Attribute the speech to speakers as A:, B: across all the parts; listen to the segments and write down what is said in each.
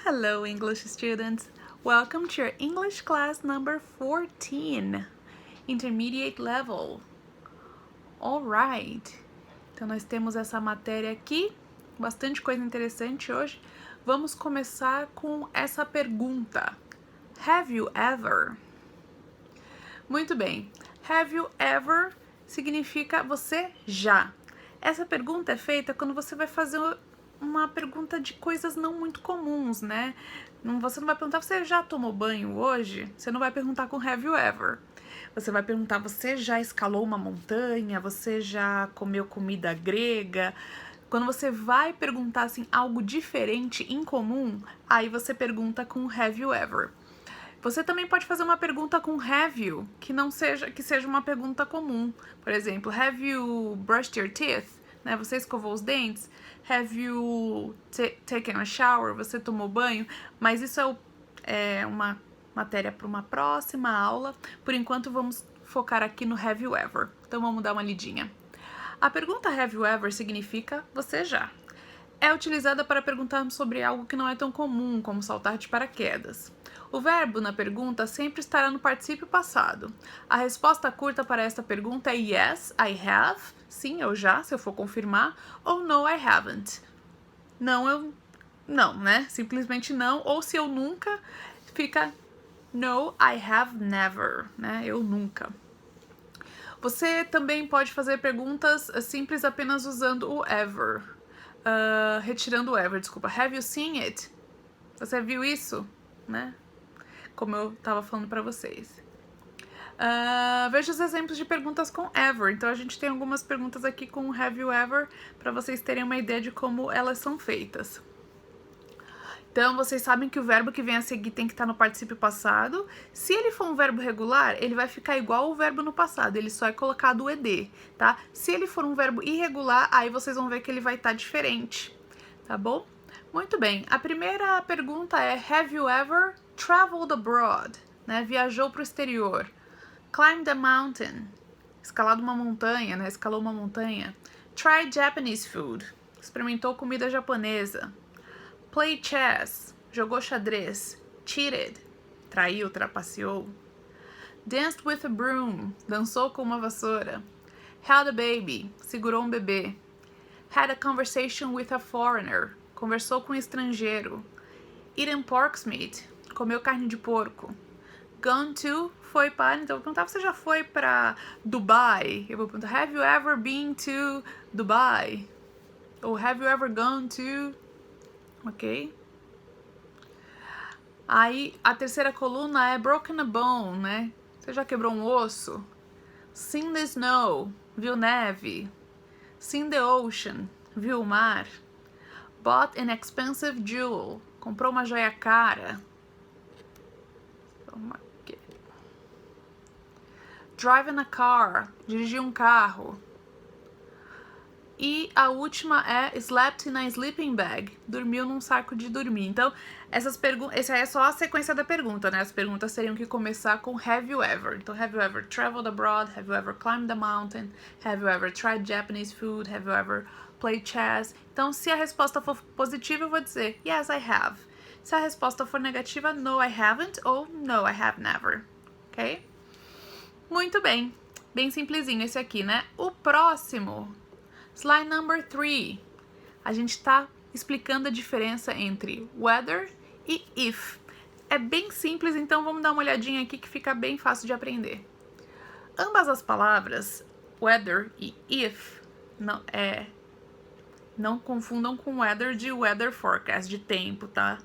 A: Hello, English students. Welcome to your English class number 14, intermediate level. Alright, então nós temos essa matéria aqui, bastante coisa interessante hoje. Vamos começar com essa pergunta. Have you ever? Muito bem. Have you ever significa você já. Essa pergunta é feita quando você vai fazer uma pergunta de coisas não muito comuns, né? Você não vai perguntar, você já tomou banho hoje? Você não vai perguntar com have you ever. Você vai perguntar, você já escalou uma montanha? Você já comeu comida grega? Quando você vai perguntar assim algo diferente, incomum, aí você pergunta com have you ever. Você também pode fazer uma pergunta com have you, que seja uma pergunta comum. Por exemplo, have you brushed your teeth? Né? Você escovou os dentes? Have you taken a shower? Você tomou banho? Mas isso é uma matéria para uma próxima aula. Por enquanto, vamos focar aqui no have you ever. Então, vamos dar uma lidinha. A pergunta have you ever significa você já. É utilizada para perguntarmos sobre algo que não é tão comum, como saltar de paraquedas. O verbo na pergunta sempre estará no particípio passado. A resposta curta para esta pergunta é yes, I have, sim, eu já, se eu for confirmar, ou no, I haven't. Não, né? Simplesmente não, ou se eu nunca, fica no, I have never, né? Eu nunca. Você também pode fazer perguntas simples apenas usando o ever. Retirando o ever, desculpa. Have you seen it? Você viu isso? Né? Como eu estava falando para vocês. Veja os exemplos de perguntas com ever. Então, a gente tem algumas perguntas aqui com have you ever, para vocês terem uma ideia de como elas são feitas. Então, vocês sabem que o verbo que vem a seguir tem que estar no particípio passado. Se ele for um verbo regular, ele vai ficar igual o verbo no passado, ele só é colocado o ed, tá? Se ele for um verbo irregular, aí vocês vão ver que ele vai estar diferente, tá bom? Muito bem, a primeira pergunta é have you ever traveled abroad? Né? Viajou para o exterior. Climbed a mountain. Escalado uma montanha, né? Escalou uma montanha. Tried Japanese food. Experimentou comida japonesa. Played chess, jogou xadrez. Cheated, traiu, trapaceou. Danced with a broom, dançou com uma vassoura. Held a baby, segurou um bebê. Had a conversation with a foreigner, conversou com um estrangeiro. Eaten pork's meat, comeu carne de porco. Gone to, foi para, então eu vou perguntar, você já foi para Dubai? Eu vou perguntar, have you ever been to Dubai? Ou have you ever gone to... Ok? Aí, a terceira coluna é broken a bone, né? Você já quebrou um osso? Seen the snow, viu neve. Seen the ocean, viu o mar. Bought an expensive jewel, comprou uma joia cara. Driving a car, dirigiu um carro. E a última é slept in a sleeping bag, dormiu num saco de dormir. Então, essa aí é só a sequência da pergunta, né? As perguntas teriam que começar com have you ever. Então, have you ever traveled abroad? Have you ever climbed a mountain? Have you ever tried Japanese food? Have you ever played chess? Então, se a resposta for positiva, eu vou dizer yes, I have. Se a resposta for negativa, no, I haven't ou no, I have never. Ok? Muito bem. Bem simplesinho esse aqui, né? O próximo... Slide number 3. A gente está explicando a diferença entre whether e if. É bem simples, então vamos dar uma olhadinha aqui que fica bem fácil de aprender. Ambas as palavras, whether e if, não confundam com weather de weather forecast, de tempo, tá?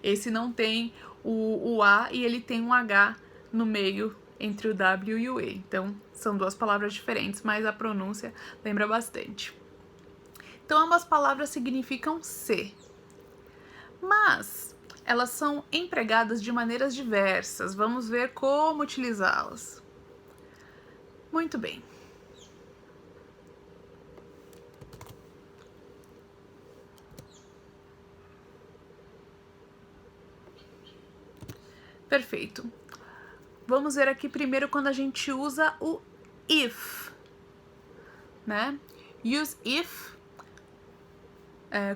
A: Esse não tem o A e ele tem um H no meio entre o W e o E. Então, são duas palavras diferentes, mas a pronúncia lembra bastante. Então, ambas palavras significam se. Mas, elas são empregadas de maneiras diversas. Vamos ver como utilizá-las. Muito bem. Perfeito. Vamos ver aqui primeiro quando a gente usa o if, né? Use if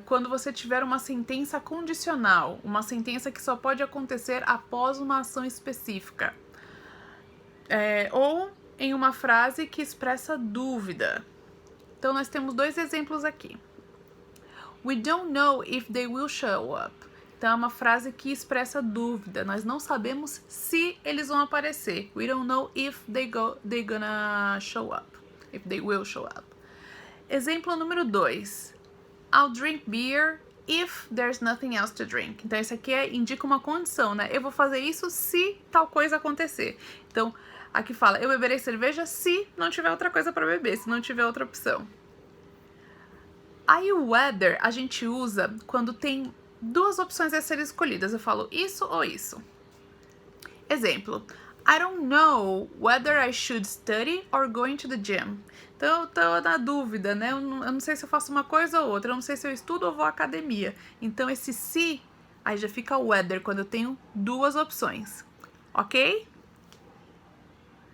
A: quando você tiver uma sentença condicional, uma sentença que só pode acontecer após uma ação específica, ou em uma frase que expressa dúvida. Então, nós temos 2 exemplos aqui. We don't know if they will show up. Então, é uma frase que expressa dúvida. Nós não sabemos se eles vão aparecer. We don't know if they gonna show up. If they will show up. Exemplo número 2. I'll drink beer if there's nothing else to drink. Então, isso aqui indica uma condição, né? Eu vou fazer isso se tal coisa acontecer. Então, aqui fala, eu beberei cerveja se não tiver outra coisa para beber, se não tiver outra opção. Aí o whether a gente usa quando tem 2 opções a serem escolhidas. Eu falo isso ou isso. Exemplo, I don't know whether I should study or going to the gym. Então eu tô na dúvida, né? Eu não sei se eu faço uma coisa ou outra, eu não sei se eu estudo ou vou à academia. Então esse se, aí já fica o whether quando eu tenho 2 opções, ok?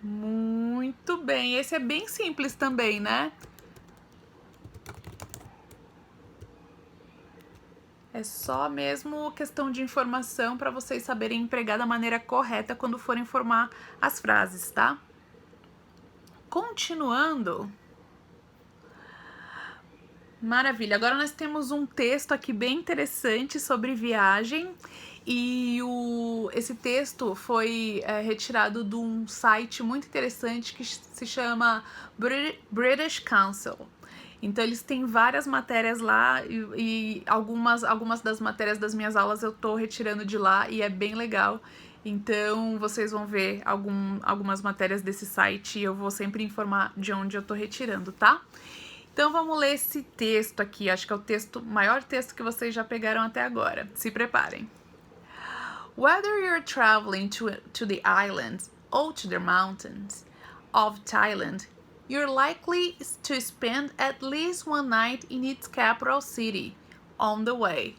A: Muito bem, esse é bem simples também, né? É só mesmo questão de informação para vocês saberem empregar da maneira correta quando forem formar as frases, tá? Continuando. Maravilha, agora nós temos um texto aqui bem interessante sobre viagem e esse texto foi retirado de um site muito interessante que se chama British Council. Então eles têm várias matérias lá e algumas das matérias das minhas aulas eu tô retirando de lá e é bem legal. Então vocês vão ver algumas matérias desse site e eu vou sempre informar de onde eu tô retirando, tá? Então vamos ler esse texto aqui, acho que é o maior texto que vocês já pegaram até agora. Se preparem. Whether you're traveling to the islands or to the mountains of Thailand, you're likely to spend at least one night in its capital city on the way.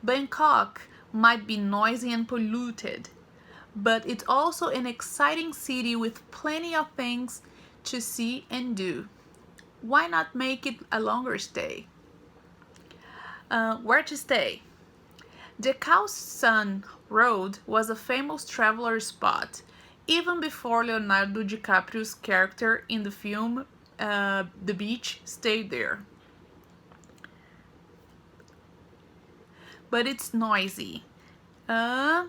A: Bangkok might be noisy and polluted, but it's also an exciting city with plenty of things to see and do. Why not make it a longer stay? Where to stay? The Khao San Road was a famous traveler spot, even before Leonardo DiCaprio's character in the film The Beach stayed there. But it's noisy. Not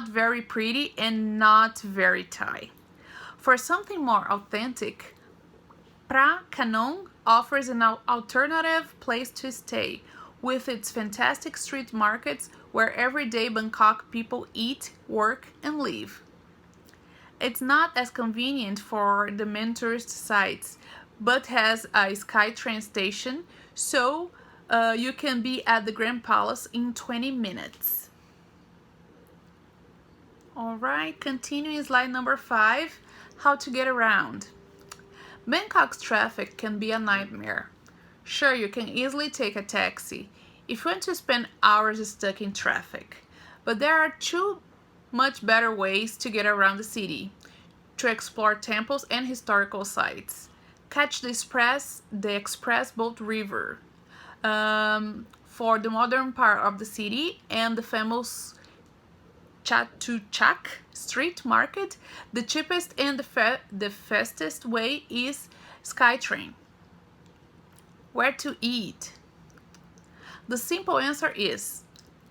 A: very pretty and not very Thai. For something more authentic, Phra Kanong offers an alternative place to stay, with its fantastic street markets where everyday Bangkok people eat, work, and live. It's not as convenient for the main tourist sites, but has a SkyTrain station, so you can be at the Grand Palace in 20 minutes. Alright, continuing slide number 5, how to get around. Bangkok's traffic can be a nightmare. Sure, you can easily take a taxi if you want to spend hours stuck in traffic, but there are 2 much better ways to get around the city: to explore temples and historical sites. Catch the express boat river for the modern part of the city and the famous Chatuchak street market. The cheapest and the fastest way is SkyTrain. Where to eat? The simple answer is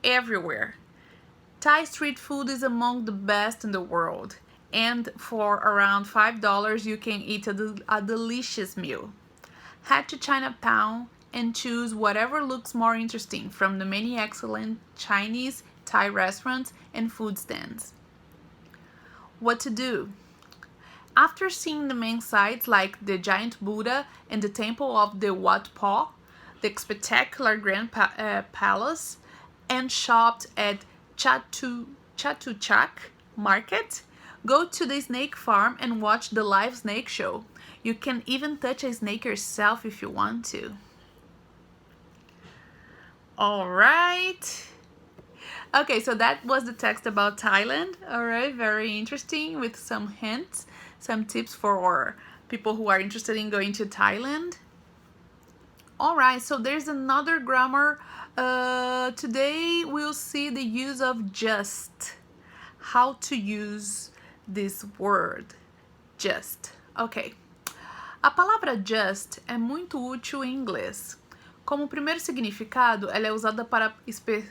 A: everywhere. Thai street food is among the best in the world, and for around $5 you can eat a delicious meal. Head to Chinatown and choose whatever looks more interesting from the many excellent Chinese, Thai restaurants and food stands. What to do? After seeing the main sites like the giant Buddha and the temple of the Wat Po, the spectacular Grand Palace, and shopped at Chatuchak Market, go to the snake farm and watch the live snake show. You can even touch a snake yourself if you want to. Alright. Okay, so that was the text about Thailand. Alright, very interesting, with some hints, some tips for people who are interested in going to Thailand. Alright, so there's another grammar. Today we'll see the use of just. How to use this word, just. Ok. A palavra just é muito útil em inglês. Como primeiro significado, ela é usada para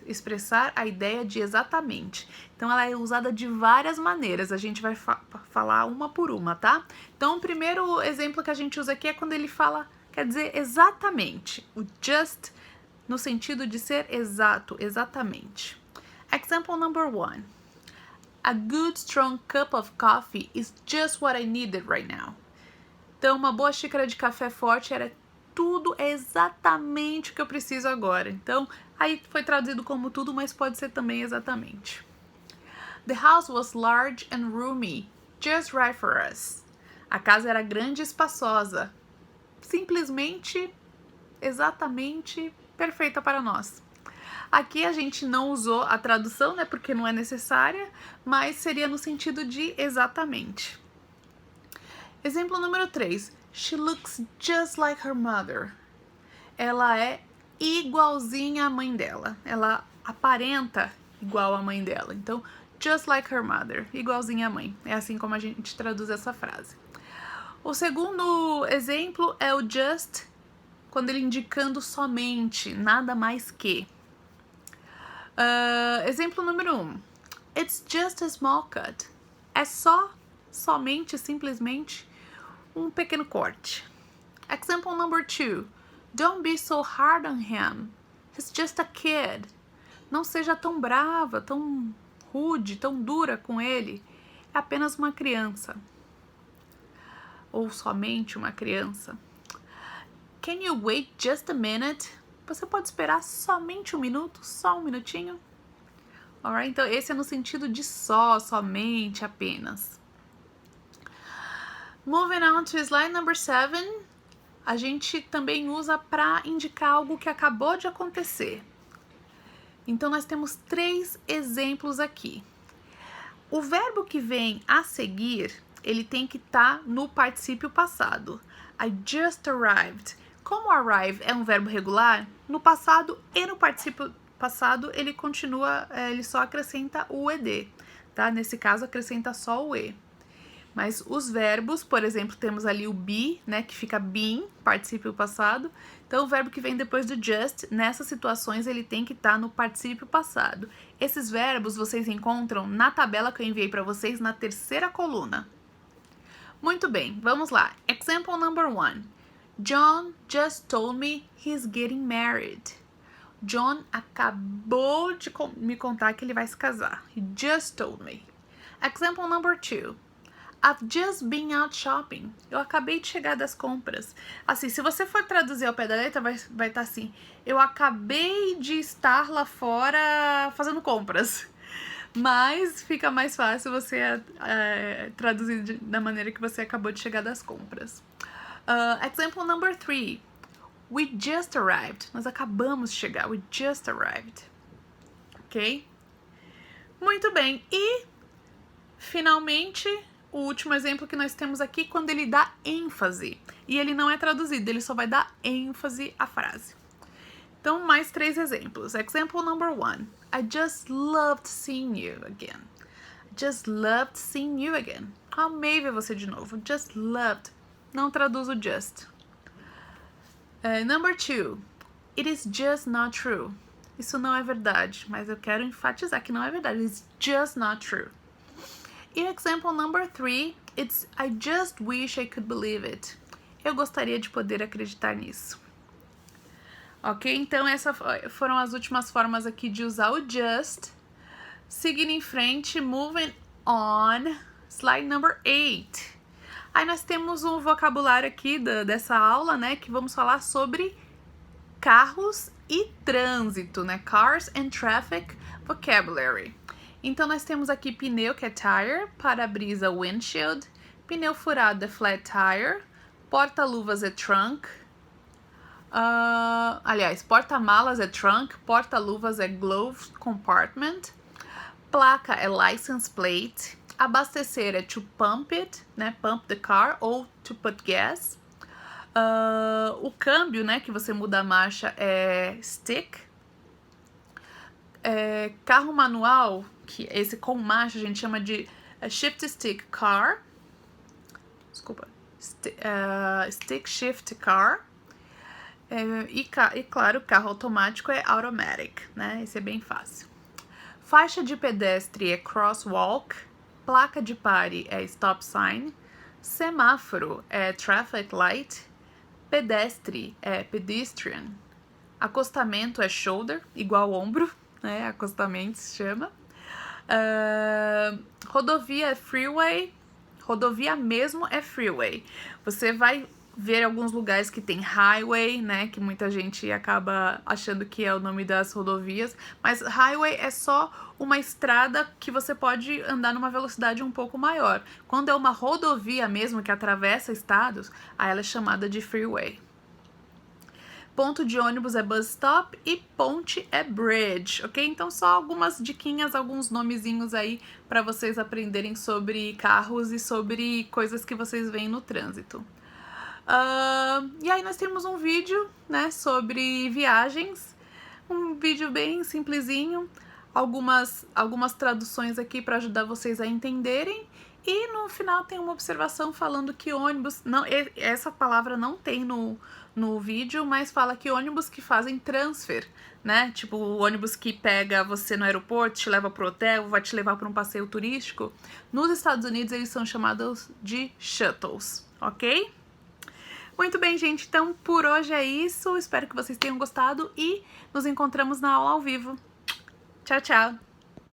A: expressar a ideia de exatamente. Então, ela é usada de várias maneiras. A gente vai falar uma por uma, tá? Então, o primeiro exemplo que a gente usa aqui é quando ele fala, quer dizer exatamente. O just no sentido de ser exato, exatamente. Example number 1. A good strong cup of coffee is just what I needed right now. Então, uma boa xícara de café forte era tudo, é exatamente o que eu preciso agora. Então, aí foi traduzido como tudo, mas pode ser também exatamente. The house was large and roomy, just right for us. A casa era grande e espaçosa, simplesmente, exatamente perfeita para nós. Aqui a gente não usou a tradução, né, porque não é necessária, mas seria no sentido de exatamente. Exemplo número 3. She looks just like her mother. Ela é igualzinha à mãe dela. Ela aparenta igual à mãe dela. Então, just like her mother, igualzinha à mãe. É assim como a gente traduz essa frase. O segundo exemplo é o just, quando ele indicando somente, nada mais que. Exemplo número 1. It's just a small cut. É somente, simplesmente, um pequeno corte. Example number 2. Don't be so hard on him. He's just a kid. Não seja tão brava, tão rude, tão dura com ele. É apenas uma criança. Ou somente uma criança. Can you wait just a minute? Você pode esperar somente um minuto? Só um minutinho? Alright, então esse é no sentido de somente, apenas. Moving on to slide number 7. A gente também usa para indicar algo que acabou de acontecer. Então, nós temos 3 exemplos aqui. O verbo que vem a seguir, ele tem que estar no particípio passado. I just arrived. Como arrive é um verbo regular, no passado e no particípio passado ele continua, ele só acrescenta o ed, tá? Nesse caso, acrescenta só o e. Mas os verbos, por exemplo, temos ali o be, né, que fica been, particípio passado. Então, o verbo que vem depois do just, nessas situações, ele tem que estar no particípio passado. Esses verbos vocês encontram na tabela que eu enviei para vocês na 3ª coluna. Muito bem, vamos lá. Example number 1. John just told me he's getting married. John acabou de me contar que ele vai se casar. He just told me. Example number 2. I've just been out shopping. Eu acabei de chegar das compras. Assim, se você for traduzir ao pé da letra, vai estar assim. Eu acabei de estar lá fora fazendo compras. Mas fica mais fácil você traduzir da maneira que você acabou de chegar das compras. Example number 3. We just arrived. Nós acabamos de chegar. We just arrived. Ok? Muito bem. E, finalmente, o último exemplo que nós temos aqui, quando ele dá ênfase. E ele não é traduzido, ele só vai dar ênfase à frase. Então, mais 3 exemplos. Example number 1. I just loved seeing you again. Just loved seeing you again. Amei ver você de novo. Just loved. Não traduz o just. Number 2. It is just not true. Isso não é verdade, mas eu quero enfatizar que não é verdade. It's just not true. E example number 3, it's I just wish I could believe it. Eu gostaria de poder acreditar nisso. Ok? Então, essas foram as últimas formas aqui de usar o just. Seguindo em frente, moving on, slide number 8. Aí nós temos um vocabulário aqui dessa aula, né? Que vamos falar sobre carros e trânsito, né? Cars and traffic vocabulary. Então, nós temos aqui pneu, que é tire, para-brisa, windshield, pneu furado é flat tire, porta-luvas é trunk, porta-malas é trunk, porta-luvas é glove compartment, placa é license plate, abastecer é to pump it, né, pump the car, ou to put gas, O câmbio, né, que você muda a marcha é stick. Carro manual, que esse com marcha a gente chama de shift stick car. Desculpa. Stick shift car. E claro, carro automático é automatic, né? Esse é bem fácil. Faixa de pedestre é crosswalk. Placa de pare é stop sign. Semáforo é traffic light. Pedestre é pedestrian. Acostamento é shoulder, igual ombro, né? Acostamento se chama. Rodovia é freeway. Rodovia mesmo é freeway. Você vai ver alguns lugares que tem highway, né? Que muita gente acaba achando que é o nome das rodovias. Mas highway é só uma estrada que você pode andar numa velocidade um pouco maior. Quando é uma rodovia mesmo que atravessa estados, aí ela é chamada de freeway. Ponto de ônibus é bus stop e ponte é bridge, ok? Então só algumas diquinhas, alguns nomezinhos aí para vocês aprenderem sobre carros e sobre coisas que vocês veem no trânsito. E aí nós temos um vídeo, né, sobre viagens, um vídeo bem simplesinho, algumas traduções aqui para ajudar vocês a entenderem. E no final tem uma observação falando que ônibus, não, essa palavra não tem no vídeo, mas fala que ônibus que fazem transfer, né? Tipo, o ônibus que pega você no aeroporto, te leva pro hotel, vai te levar para um passeio turístico. Nos Estados Unidos eles são chamados de shuttles, ok? Muito bem, gente, então por hoje é isso. Espero que vocês tenham gostado e nos encontramos na aula ao vivo. Tchau, tchau!